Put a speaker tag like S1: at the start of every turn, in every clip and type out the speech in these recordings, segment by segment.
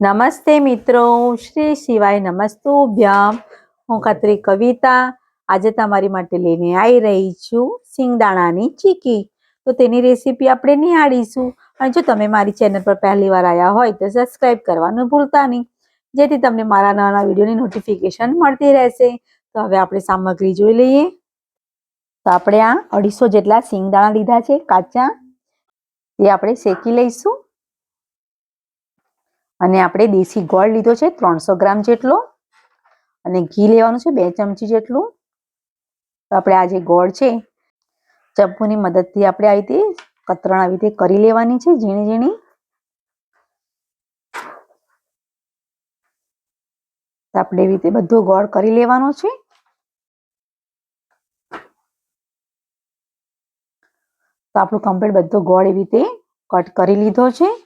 S1: નમસ્તે મિત્રો, શ્રી શિવાય નમસ્તુભ્યમ. હું ખત્રી કવિતા આજે તમારી માટે લઈને આવી રહી છું સિંગદાણાની ચીકી. તો તેની રેસીપી આપણે નિહાળીશું. અને જો તમે મારી ચેનલ પર પહેલી વાર આવ્યા હોય તો સબસ્ક્રાઈબ કરવાનું ભૂલતા નહીં, જેથી તમને મારા નવા વિડીયોની નોટિફિકેશન મળતી રહેશે. તો હવે આપણે સામગ્રી જોઈ લઈએ. તો આપણે આ 250 જેટલા સિંગદાણા લીધા છે કાચા, એ આપણે શેકી લઈશું. અને આપણે દેશી ગોળ લીધો છે 300 ગ્રામ જેટલો, અને ઘી લેવાનું છે 2 ચમચી જેટલું. તો આપણે આ જે ગોળ છે ચપ્પુની મદદથી આપણે આવી રીતે કતરણ આવી રીતે કરી લેવાની છે ઝીણી ઝીણી. તો આપણે એવી રીતે બધો ગોળ કરી લેવાનો છે. તો આપણું કમ્પ્લીટ બધો ગોળ એવી રીતે કટ કરી લીધો છે.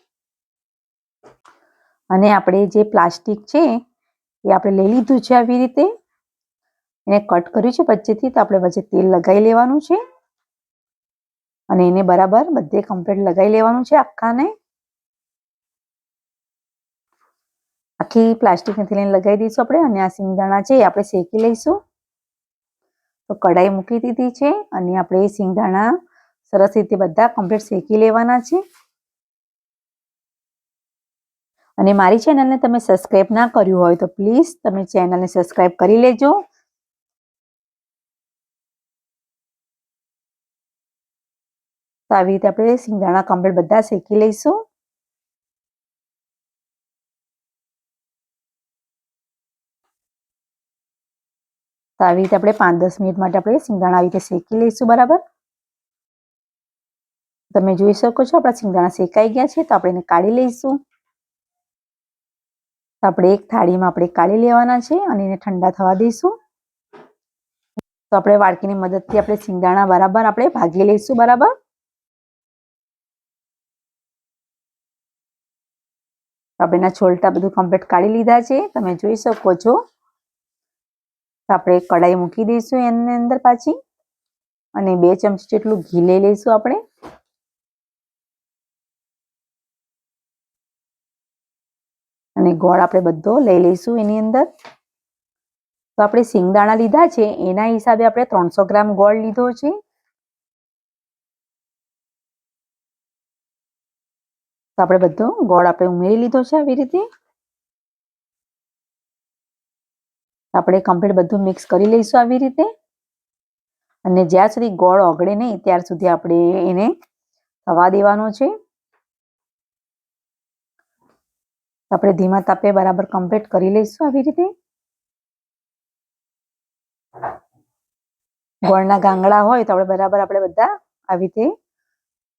S1: અને આપણે જે પ્લાસ્ટિક છે એ આપણે લઈ લીધું છે આવી રીતે, એને કટ કર્યું છે વચ્ચેથી. તો આપણે વચ્ચે તેલ લગાવી લેવાનું છે અને એને બરાબર બધે કમ્પ્લીટ લગાવી લેવાનું છે આખાને. આખી પ્લાસ્ટિકની થેલીને લગાવી દઈશું આપણે. અને આ સિંગદાણા છે એ આપણે શેકી લઈશું. તો કઢાઈ મૂકી દીધી છે અને આપણે સિંગદાણા સરસ રીતે બધા કમ્પ્લીટ શેકી લેવાના છે. અને મારી ચેનલને તમે સબસ્ક્રાઇબ ના કર્યું હોય તો પ્લીઝ તમે ચેનલને સબસ્ક્રાઇબ કરી લેજો. તો આવી રીતે આપણે સિંગદાણા કમ્પ્લીટ બધા શેકી લઈશું. તો આવી રીતે આપણે 5-10 મિનિટ માટે આપણે સિંગદાણા આવી રીતે શેકી લઈશું બરાબર. તમે જોઈ શકો છો આપણા સિંગદાણા શેકાઈ ગયા છે. તો આપણે એને કાઢી લઈશું. તો આપણે એક થાળીમાં આપણે કાઢી લેવાના છે અને એને ઠંડા થવા દઈશું. તો આપણે વાડકીની મદદથી આપણે સિંગદાણા બરાબર આપણે ભાગી લઈશું બરાબર. આપણે એના છોલટા બધું કમ્પ્લીટ કાઢી લીધા છે, તમે જોઈ શકો છો. તો આપણે કઢાઈ મૂકી દઈશું એની અંદર પાછી, અને 2 ચમચી જેટલું ઘી લઈ લઈશું આપણે. અને ગોળ આપણે બધો લઈ લઈશું એની અંદર. તો આપણે સિંગદાણા લીધા છે એના હિસાબે આપણે 300 ગ્રામ ગોળ લીધો છે. તો આપણે બધો ગોળ આપણે ઉમેરી લીધો છે આવી રીતે. આપણે કમ્પ્લીટ બધું મિક્સ કરી લઈશું આવી રીતે. અને જ્યાં સુધી ગોળ ઓગળે નહીં ત્યાર સુધી આપણે એને થવા દેવાનો છે. આપણે ધીમા તાપે બરાબર કમ્પ્લીટ કરી લઈશું આવી રીતે. ગોળના ગાંગડા હોય તો આપણે બરાબર આપણે બધા આવી રીતે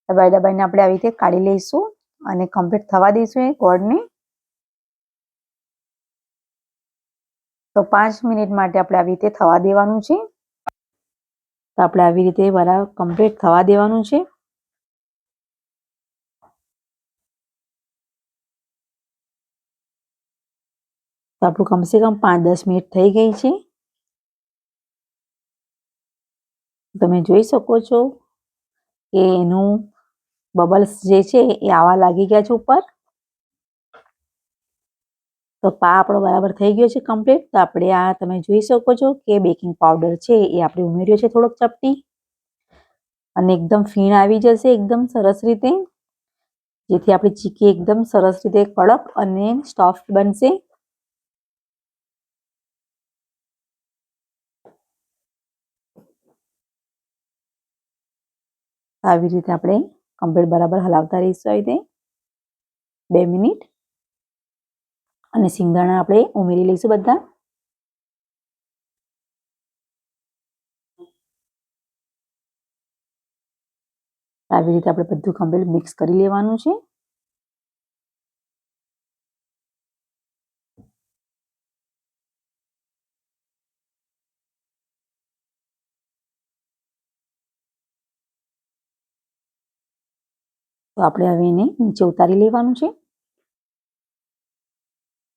S1: દબાઈને આપણે આવી રીતે કાઢી લઈશું અને કમ્પ્લીટ થવા દઈશું એ ગોળને. તો 5 મિનિટ માટે આપણે આવી રીતે થવા દેવાનું છે. તો આપણે આવી રીતે બરાબર કમ્પ્લીટ થવા દેવાનું છે. તો આપણું કમસે કમ 5-10 મિનિટ થઈ ગઈ છે. તમે જોઈ શકો છો કે એનું બબલ્સ જે છે એ આવા લાગી ગયા છે ઉપર. તો પા આપણો બરાબર થઈ ગયો છે કમ્પ્લીટ. તો આપણે આ તમે જોઈ શકો છો કે બેકિંગ પાવડર છે એ આપણે ઉમેર્યો છે થોડોક ચપટી, અને એકદમ ફીણ આવી જશે એકદમ સરસ રીતે, જેથી આપણી ચીકી એકદમ સરસ રીતે કડક અને સોફ્ટ બનશે. આવી રીતે આપણે કમ્પ્લીટ બરાબર હલાવતા રહીશું આવી રીતે 2 મિનિટ. અને સિંગદાણા આપણે ઉમેરી લઈશું બધા. આવી રીતે આપણે બધું કમ્પ્લીટ મિક્સ કરી લેવાનું છે. તો આપણે હવે એને નીચે ઉતારી લેવાનું છે.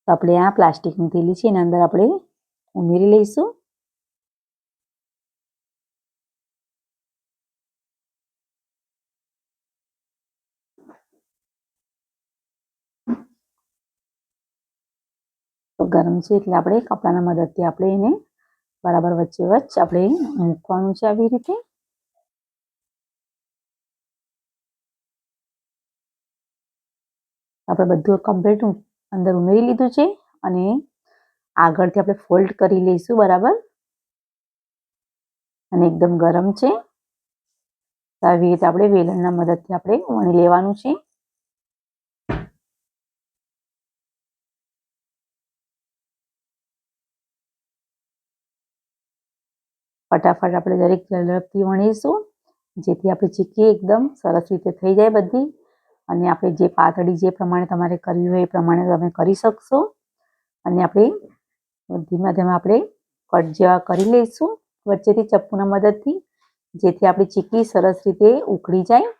S1: તો આપણે આ પ્લાસ્ટિકની થેલી છે એના અંદર આપણે ઉમેરી લઈશું. ગરમ છે એટલે આપણે કપડાના મદદથી આપણે એને બરાબર વચ્ચે વચ્ચ આપણે મૂકવાનું છે આવી રીતે. આપણે બધું કમ્પ્લીટ અંદર ઉમેરી લીધું છે અને આગળથી આપણે ફોલ્ડ કરી લઈશું બરાબર. અને એકદમ ગરમ છે તો આવી રીતે આપણે વેલણના મદદથી આપણે વણી લેવાનું છે. ફટાફટ આપણે દરેક ઝડપથી વણીશું જેથી આપણી ચીક્કી એકદમ સરસ રીતે થઈ જાય બધી. અને આપણે જે પાતળી જે પ્રમાણે તમારે કરવી હોય એ પ્રમાણે તમે કરી શકશો. અને આપણે ધીમે ધીમે આપણે કટ જેવા કરી લઈશું વચ્ચેથી ચપ્પુના મદદથી, જેથી આપણી ચીક્કી સરસ રીતે ઉકળી જાય.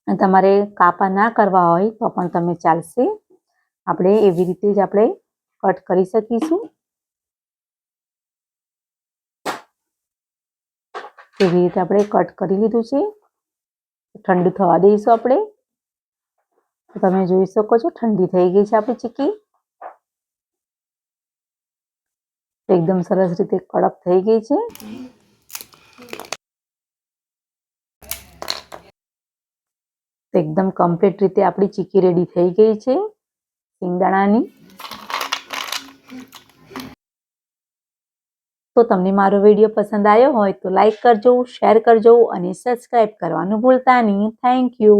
S1: અને તમારે કાપા ના કરવા હોય તો પણ તમે ચાલશે. આપણે એવી રીતે જ આપણે કટ કરી શકીશું. એવી રીતે આપણે કટ કરી લીધું છે. ઠંડુ થવા દઈશું આપણે. તમે જોઈ શકો છો ઠંડી થઈ ગઈ છે આપણી ચીક્કી. એકદમ સરસ રીતે કડક થઈ ગઈ છે. એકદમ કમ્પ્લીટ રીતે આપણી ચીક્કી રેડી થઈ ગઈ છે સિંગદાણાની. તો તમને મારો વિડીયો પસંદ આવ્યો હોય તો લાઈક કરજો, શેર કરજો અને સબસ્ક્રાઈબ કરવાનું ભૂલતા નહીં. Thank you.